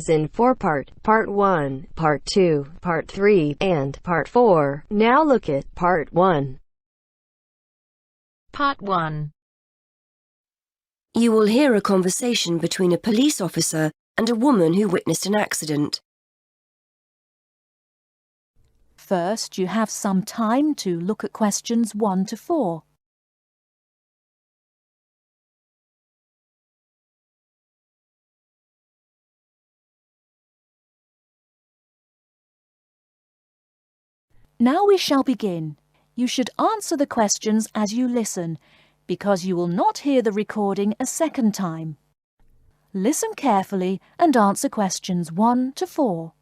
is in four-part, Part 1, Part 2, Part 3, and Part 4. Now look at Part 1. Part 1. You will hear a conversation between a police officer and a woman who witnessed an accident. First, you have some time to look at questions 1 to 4. Now we shall begin. You should answer the questions as you listen, because you will not hear the recording a second time. Listen carefully and answer questions 1 to 4.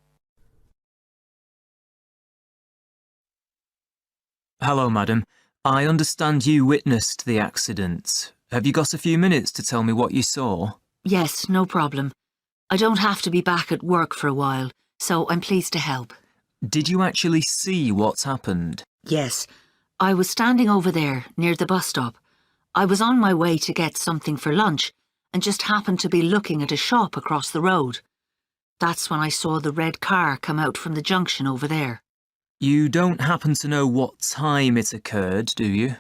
Hello, madam. I understand you witnessed the accident. Have you got a few minutes to tell me what you saw? Yes, no problem. I don't have to be back at work for a while, so I'm pleased to help. Did you actually see what happened? Yes, I was standing over there, near the bus stop. I was on my way to get something for lunch and just happened to be looking at a shop across the road. That's when I saw the red car come out from the junction over there. You don't happen to know what time it occurred, do you?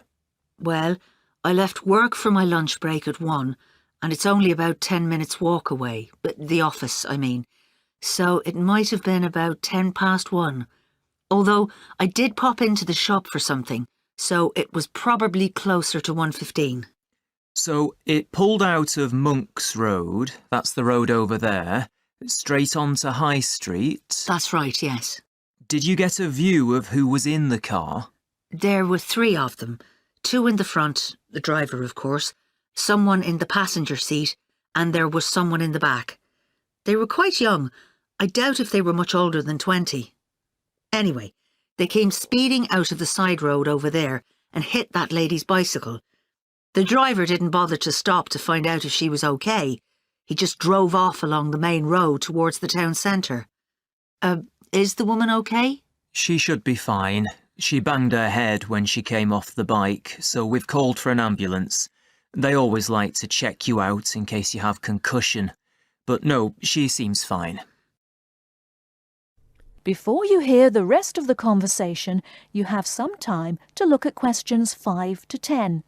Well, I left work for my lunch break at 1, and it's only about 10 minutes walk away, the office, I mean. So it might have been about 10 past 1. Although I did pop into the shop for something, so it was probably closer to 1:15. So it pulled out of Monk's Road, that's the road over there, straight onto High Street. That's right, yes. Did you get a view of who was in the car? There were 3 of them. 2 in the front, the driver of course, someone in the passenger seat, and there was someone in the back. They were quite young. I doubt if they were much older than 20. Anyway, they came speeding out of the side road over there and hit that lady's bicycle. The driver didn't bother to stop to find out if she was okay. He just drove off along the main road towards the town centre. Is the woman okay? She should be fine. She banged her head when she came off the bike, so we've called for an ambulance. They always like to check you out in case you have concussion. But no, she seems fine. Before you hear the rest of the conversation, you have some time to look at questions 5 to 10.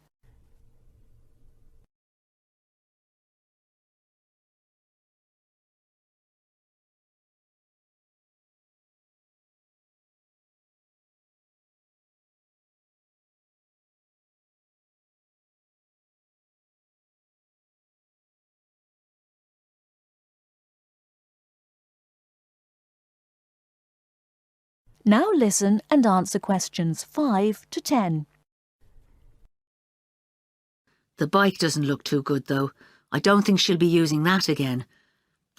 Now listen and answer questions 5 to 10. The bike doesn't look too good, though. I don't think she'll be using that again.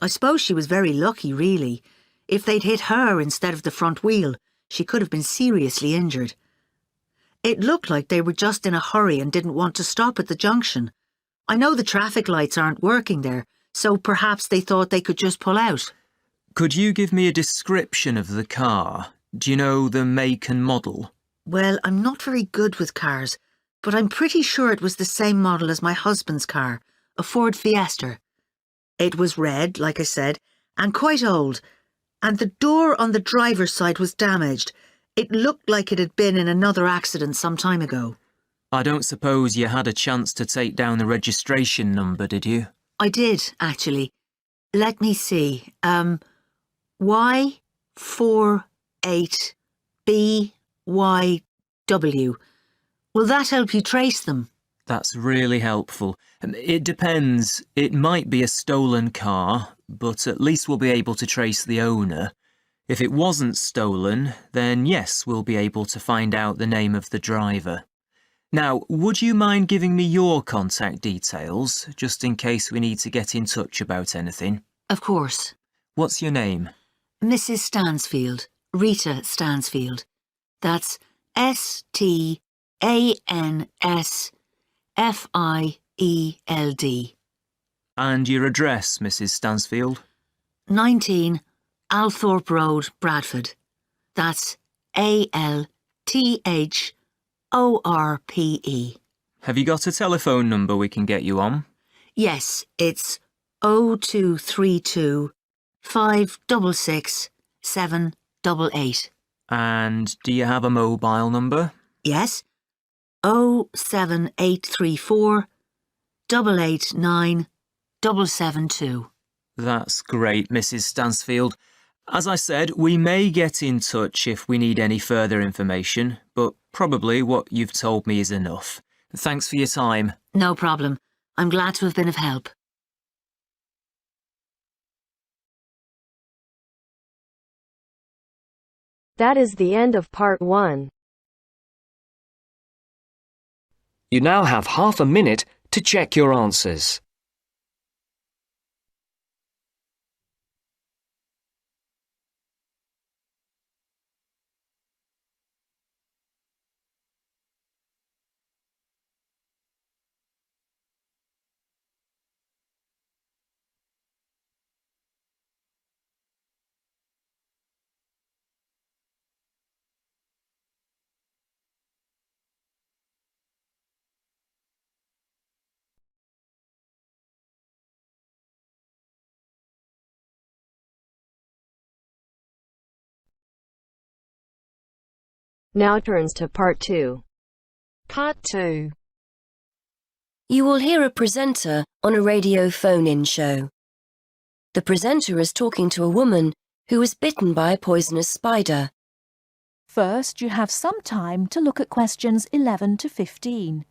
I suppose she was very lucky, really. If they'd hit her instead of the front wheel, she could have been seriously injured. It looked like they were just in a hurry and didn't want to stop at the junction. I know the traffic lights aren't working there, so perhaps they thought they could just pull out. Could you give me a description of the car? Do you know the make and model? Well, I'm not very good with cars, but I'm pretty sure it was the same model as my husband's car, a Ford Fiesta. It was red, like I said, and quite old, and the door on the driver's side was damaged. It looked like it had been in another accident some time ago. I don't suppose you had a chance to take down the registration number, did you? I did, actually. Let me see. Y48BYW. Will that help you trace them? That's really helpful. It depends. It might be a stolen car, but at least we'll be able to trace the owner. If it wasn't stolen, then yes, we'll be able to find out the name of the driver. Now, would you mind giving me your contact details, just in case we need to get in touch about anything? Of course. What's your name? Mrs. Stansfield. Rita Stansfield. That's Stansfield. And your address, Mrs. Stansfield? 19 Althorpe Road, Bradford. That's ALTHORPE. Have you got a telephone number we can get you on? Yes, it's 0232 566 788. And do you have a mobile number? Yes. 07834 889 772. That's great, Mrs. Stansfield. As I said, we may get in touch if we need any further information, but probably what you've told me is enough. Thanks for your time. No problem. I'm glad to have been of help. That is the end of part 1. You now have half a minute to check your answers. Now turns to part 2. Part 2. You will hear a presenter on a radio phone-in show. The presenter is talking to a woman who was bitten by a poisonous spider. First, you have some time to look at questions 11 to 15.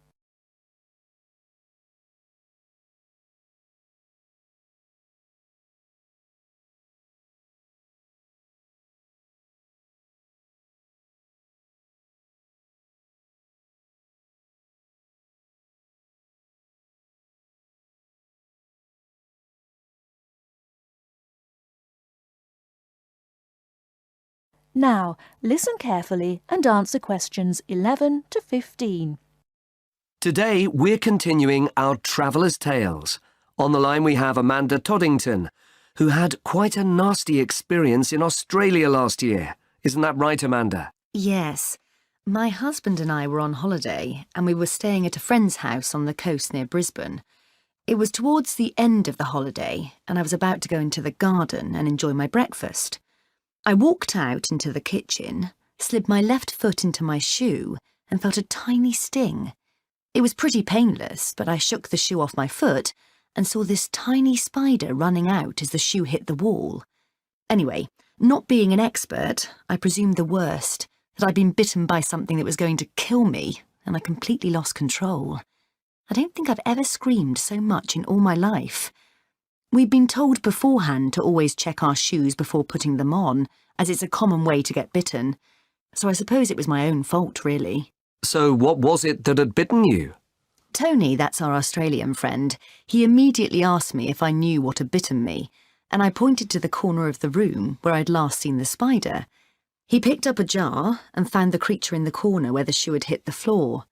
Now, listen carefully and answer questions 11 to 15. Today, we're continuing our Traveller's Tales. On the line we have Amanda Toddington, who had quite a nasty experience in Australia last year. Isn't that right, Amanda? Yes. My husband and I were on holiday and we were staying at a friend's house on the coast near Brisbane. It was towards the end of the holiday and I was about to go into the garden and enjoy my breakfast. I walked out into the kitchen, slid my left foot into my shoe and felt a tiny sting. It was pretty painless, but I shook the shoe off my foot and saw this tiny spider running out as the shoe hit the wall. Anyway, not being an expert, I presumed the worst, that I'd been bitten by something that was going to kill me, and I completely lost control. I don't think I've ever screamed so much in all my life. We'd been told beforehand to always check our shoes before putting them on, as it's a common way to get bitten. So I suppose it was my own fault, really. So what was it that had bitten you? Tony, that's our Australian friend, he immediately asked me if I knew what had bitten me, and I pointed to the corner of the room where I'd last seen the spider. He picked up a jar and found the creature in the corner where the shoe had hit the floor.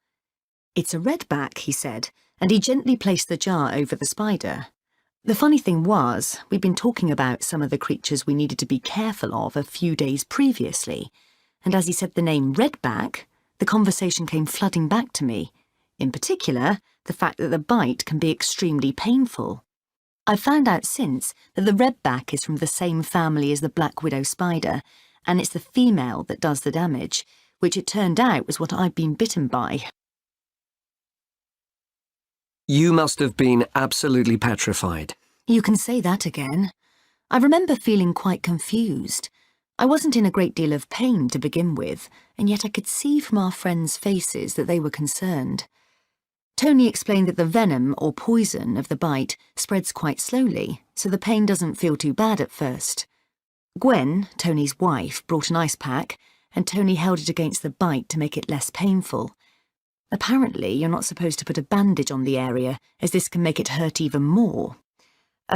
"It's a redback," he said, and he gently placed the jar over the spider. The funny thing was, we'd been talking about some of the creatures we needed to be careful of a few days previously, and as he said the name redback, the conversation came flooding back to me. In particular, the fact that the bite can be extremely painful. I've found out since that the redback is from the same family as the black widow spider, and it's the female that does the damage, which it turned out was what I'd been bitten by. You must have been absolutely petrified. You can say that again. I remember feeling quite confused. I wasn't in a great deal of pain to begin with, and yet I could see from our friends' faces that they were concerned. Tony explained that the venom or poison of the bite spreads quite slowly, so the pain doesn't feel too bad at first. Gwen, Tony's wife, brought an ice pack, and Tony held it against the bite to make it less painful. Apparently, you're not supposed to put a bandage on the area, as this can make it hurt even more.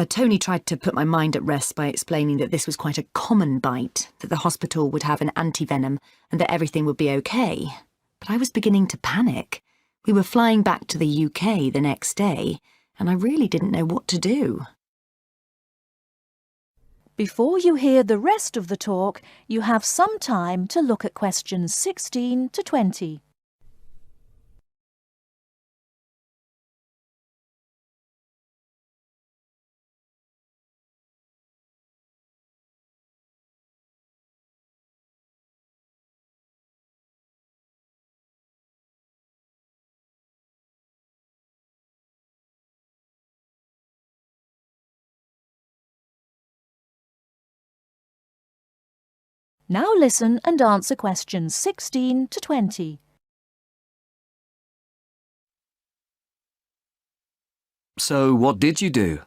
Tony tried to put my mind at rest by explaining that this was quite a common bite, that the hospital would have an antivenom, and that everything would be okay. But I was beginning to panic. We were flying back to the UK the next day, and I really didn't know what to do. Before you hear the rest of the talk, you have some time to look at questions 16 to 20. Now listen and answer questions 16 to 20. So what did you do?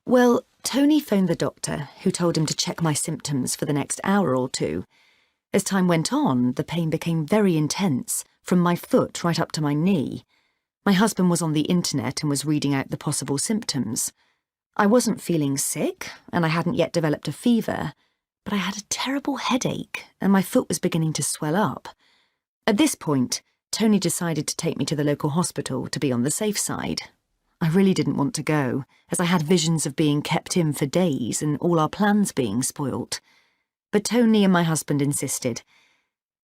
Well, Tony phoned the doctor, who told him to check my symptoms for the next hour or two. As time went on, the pain became very intense, from my foot right up to my knee. My husband was on the internet and was reading out the possible symptoms. I wasn't feeling sick, and I hadn't yet developed a fever, but I had a terrible headache, and my foot was beginning to swell up. At this point, Tony decided to take me to the local hospital to be on the safe side. I really didn't want to go, as I had visions of being kept in for days and all our plans being spoilt. But Tony and my husband insisted.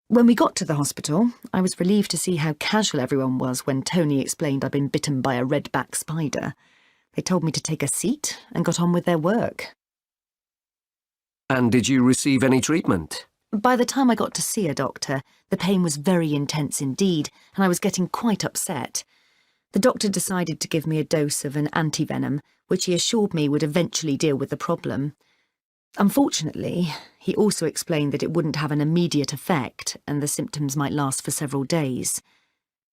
When we got to the hospital, I was relieved to see how casual everyone was when Tony explained I'd been bitten by a red-back spider. They told me to take a seat and got on with their work. And did you receive any treatment? By the time I got to see a doctor, the pain was very intense indeed, and I was getting quite upset. The doctor decided to give me a dose of an antivenom, which he assured me would eventually deal with the problem. Unfortunately, he also explained that it wouldn't have an immediate effect and the symptoms might last for several days.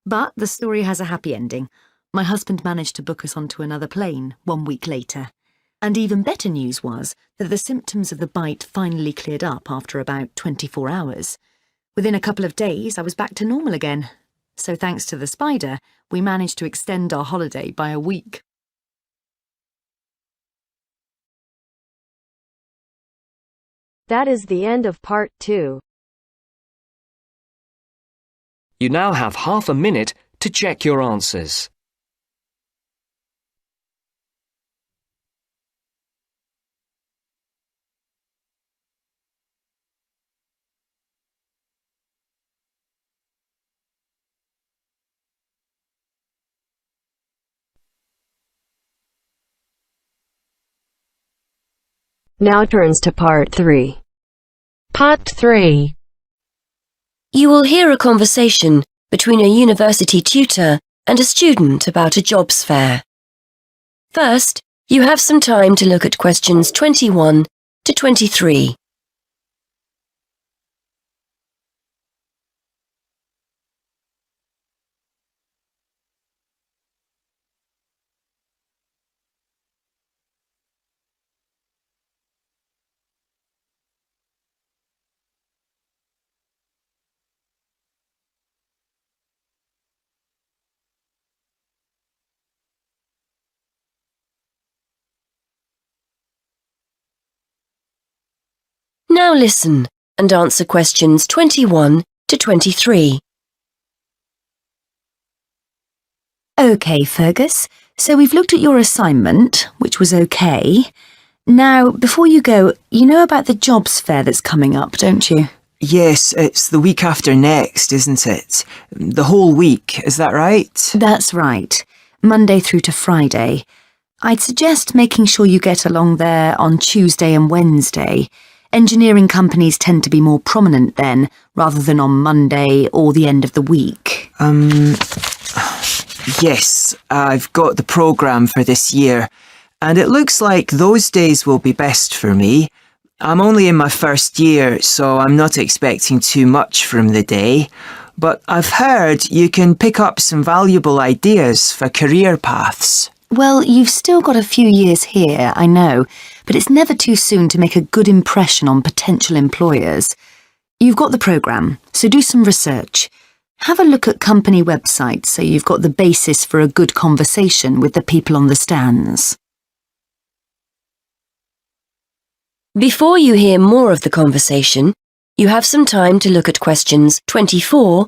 But the story has a happy ending. My husband managed to book us onto another plane 1 week later. And even better news was that the symptoms of the bite finally cleared up after about 24 hours. Within a couple of days, I was back to normal again. So thanks to the spider, we managed to extend our holiday by a week. That is the end of part 2. You now have half a minute to check your answers. Now turns to part 3. Part 3. You will hear a conversation between a university tutor and a student about a jobs fair. First, you have some time to look at questions 21 to 23. Now listen and answer questions 21 to 23. OK, Fergus, so we've looked at your assignment, which was OK. Now, before you go, you know about the jobs fair that's coming up, don't you? Yes, it's the week after next, isn't it? The whole week, is that right? That's right. Monday through to Friday. I'd suggest making sure you get along there on Tuesday and Wednesday. Engineering companies tend to be more prominent then, rather than on Monday or the end of the week. Yes, I've got the programme for this year, and it looks like those days will be best for me. I'm only in my first year, so I'm not expecting too much from the day, but I've heard you can pick up some valuable ideas for career paths. Well, you've still got a few years here, I know, but it's never too soon to make a good impression on potential employers. You've got the programme, so do some research. Have a look at company websites so you've got the basis for a good conversation with the people on the stands. Before you hear more of the conversation, you have some time to look at questions 24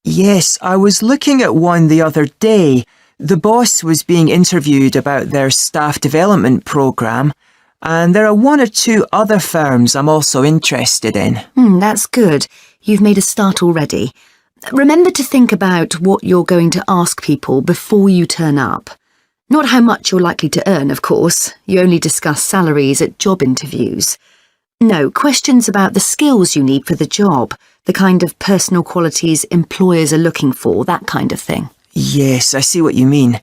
Yes, I was looking at one the other day. The boss was being interviewed about their staff development programme. And there are one or two other firms I'm also interested in. That's good. You've made a start already. Remember to think about what you're going to ask people before you turn up. Not how much you're likely to earn, of course. You only discuss salaries at job interviews. No, questions about the skills you need for the job, the kind of personal qualities employers are looking for, that kind of thing. Yes, I see what you mean.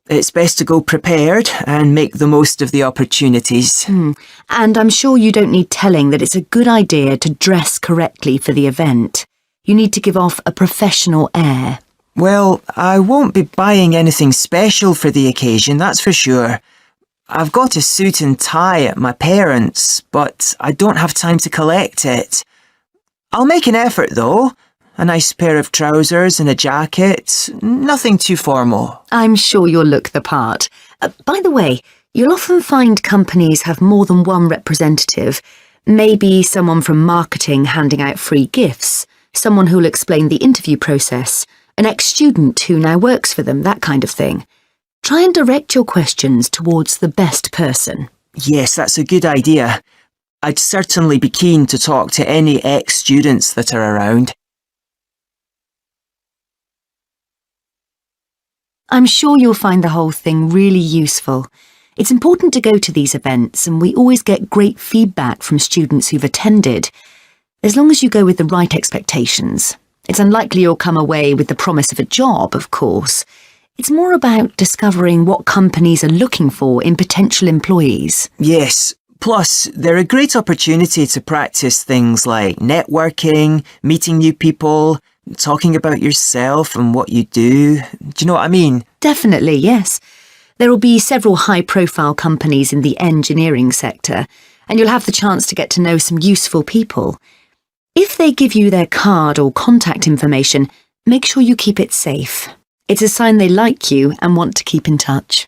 It's best to go prepared and make the most of the opportunities. And I'm sure you don't need telling that it's a good idea to dress correctly for the event. You need to give off a professional air. Well, I won't be buying anything special for the occasion, that's for sure. I've got a suit and tie at my parents', but I don't have time to collect it. I'll make an effort, though. A nice pair of trousers and a jacket. Nothing too formal. I'm sure you'll look the part. By the way, you'll often find companies have more than one representative. Maybe someone from marketing handing out free gifts, someone who'll explain the interview process, an ex-student who now works for them, that kind of thing. Try and direct your questions towards the best person. Yes, that's a good idea. I'd certainly be keen to talk to any ex-students that are around. I'm sure you'll find the whole thing really useful. It's important to go to these events, and we always get great feedback from students who've attended. As long as you go with the right expectations. It's unlikely you'll come away with the promise of a job, of course. It's more about discovering what companies are looking for in potential employees. Yes, plus they're a great opportunity to practice things like networking, meeting new people, talking about yourself and what you do. Do you know what I mean? Definitely, yes. There will be several high-profile companies in the engineering sector, and you'll have the chance to get to know some useful people. If they give you their card or contact information, make sure you keep it safe. It's a sign they like you and want to keep in touch.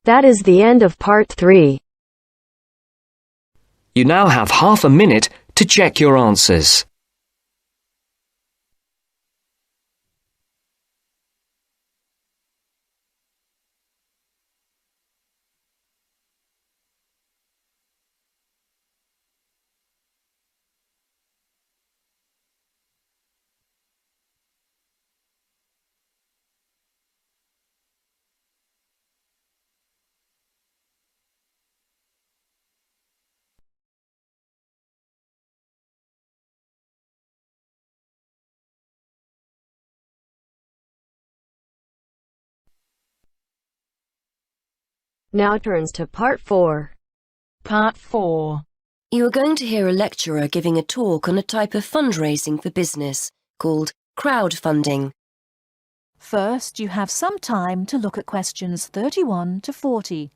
That is the end of part 3. You now have half a minute to check your answers. Now turns to part 4. Part 4. You are going to hear a lecturer giving a talk on a type of fundraising for business called crowdfunding. First, you have some time to look at questions 31 to 40.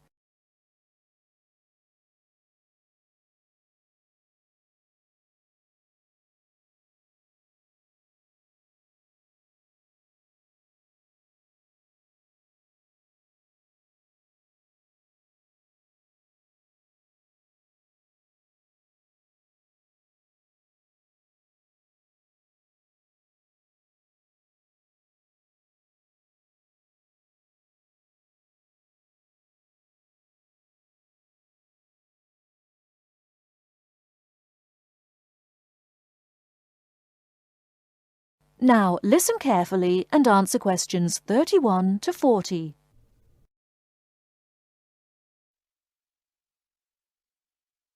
Now, listen carefully and answer questions 31 to 40.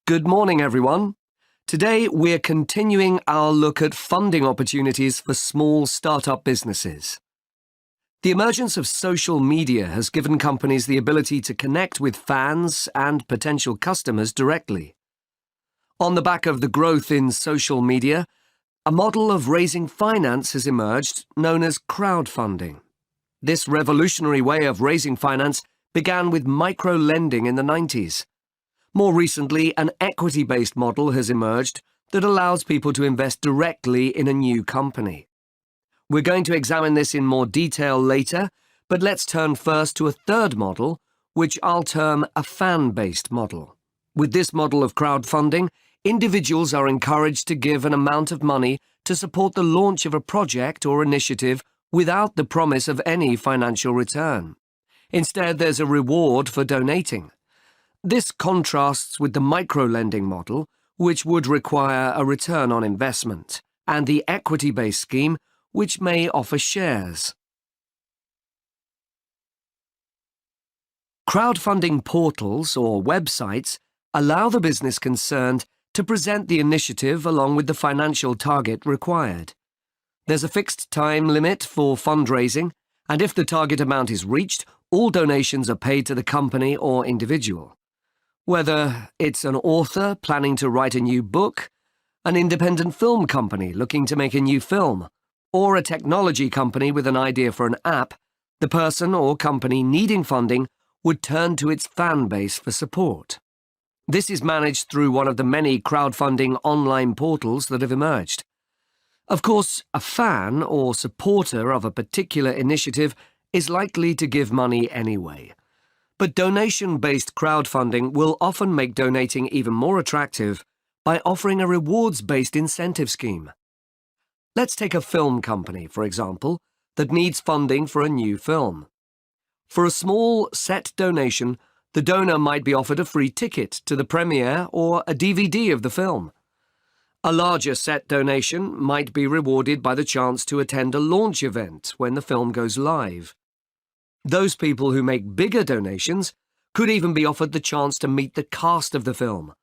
Good morning, everyone. Today, we're continuing our look at funding opportunities for small startup businesses. The emergence of social media has given companies the ability to connect with fans and potential customers directly. On the back of the growth in social media, a model of raising finance has emerged known as crowdfunding. This revolutionary way of raising finance began with micro-lending in the 90s. More recently, an equity-based model has emerged that allows people to invest directly in a new company. We're going to examine this in more detail later, but let's turn first to a third model, which I'll term a fan-based model. With this model of crowdfunding, individuals are encouraged to give an amount of money to support the launch of a project or initiative without the promise of any financial return. Instead, there's a reward for donating. This contrasts with the micro-lending model, which would require a return on investment, and the equity-based scheme, which may offer shares. Crowdfunding portals or websites allow the business concerned to present the initiative along with the financial target required. There's a fixed time limit for fundraising, and if the target amount is reached, all donations are paid to the company or individual. Whether it's an author planning to write a new book, an independent film company looking to make a new film, or a technology company with an idea for an app, the person or company needing funding would turn to its fan base for support. This is managed through one of the many crowdfunding online portals that have emerged. Of course, a fan or supporter of a particular initiative is likely to give money anyway. But donation-based crowdfunding will often make donating even more attractive by offering a rewards-based incentive scheme. Let's take a film company, for example, that needs funding for a new film. For a small set donation, the donor might be offered a free ticket to the premiere or a DVD of the film. A larger set donation might be rewarded by the chance to attend a launch event when the film goes live. Those people who make bigger donations could even be offered the chance to meet the cast of the film,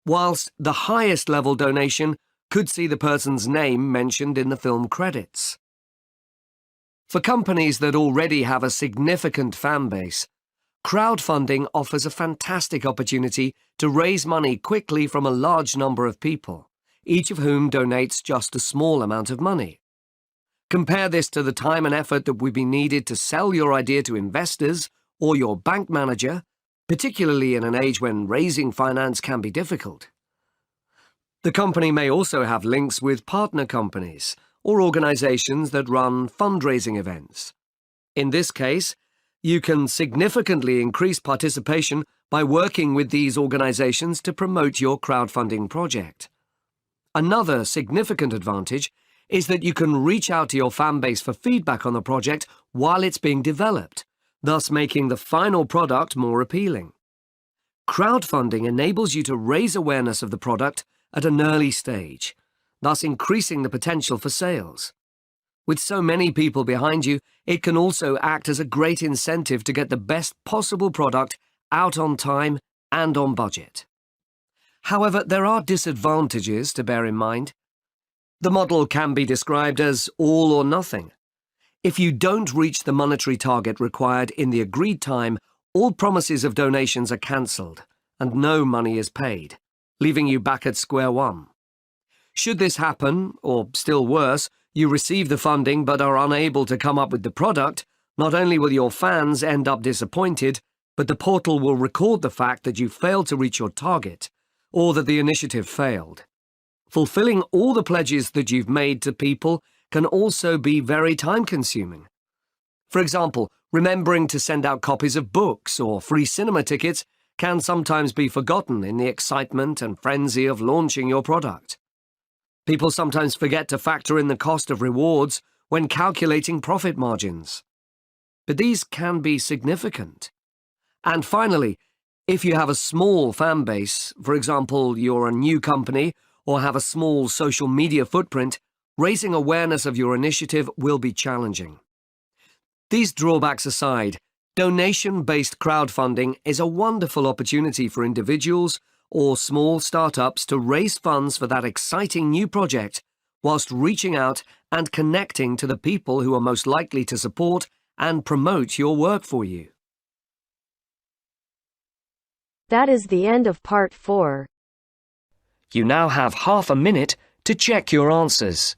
whilst the highest level donation could see the person's name mentioned in the film credits. For companies that already have a significant fan base, crowdfunding offers a fantastic opportunity to raise money quickly from a large number of people, each of whom donates just a small amount of money. Compare this to the time and effort that would be needed to sell your idea to investors or your bank manager, particularly in an age when raising finance can be difficult. The company may also have links with partner companies or organizations that run fundraising events. In this case, you can significantly increase participation by working with these organizations to promote your crowdfunding project. Another significant advantage is that you can reach out to your fan base for feedback on the project while it's being developed, thus making the final product more appealing. Crowdfunding enables you to raise awareness of the product at an early stage, thus increasing the potential for sales. With so many people behind you, it can also act as a great incentive to get the best possible product out on time and on budget. However, there are disadvantages to bear in mind. The model can be described as all or nothing. If you don't reach the monetary target required in the agreed time, all promises of donations are cancelled and no money is paid, leaving you back at square one. Should this happen, or still worse, you receive the funding but are unable to come up with the product, not only will your fans end up disappointed, but the portal will record the fact that you failed to reach your target, or that the initiative failed. Fulfilling all the pledges that you've made to people can also be very time-consuming. For example, remembering to send out copies of books or free cinema tickets can sometimes be forgotten in the excitement and frenzy of launching your product. People sometimes forget to factor in the cost of rewards when calculating profit margins. But these can be significant. And finally, if you have a small fan base, for example, you're a new company or have a small social media footprint, raising awareness of your initiative will be challenging. These drawbacks aside, donation-based crowdfunding is a wonderful opportunity for individuals or small startups to raise funds for that exciting new project, whilst reaching out and connecting to the people who are most likely to support and promote your work for you. That is the end of part 4. You now have half a minute to check your answers.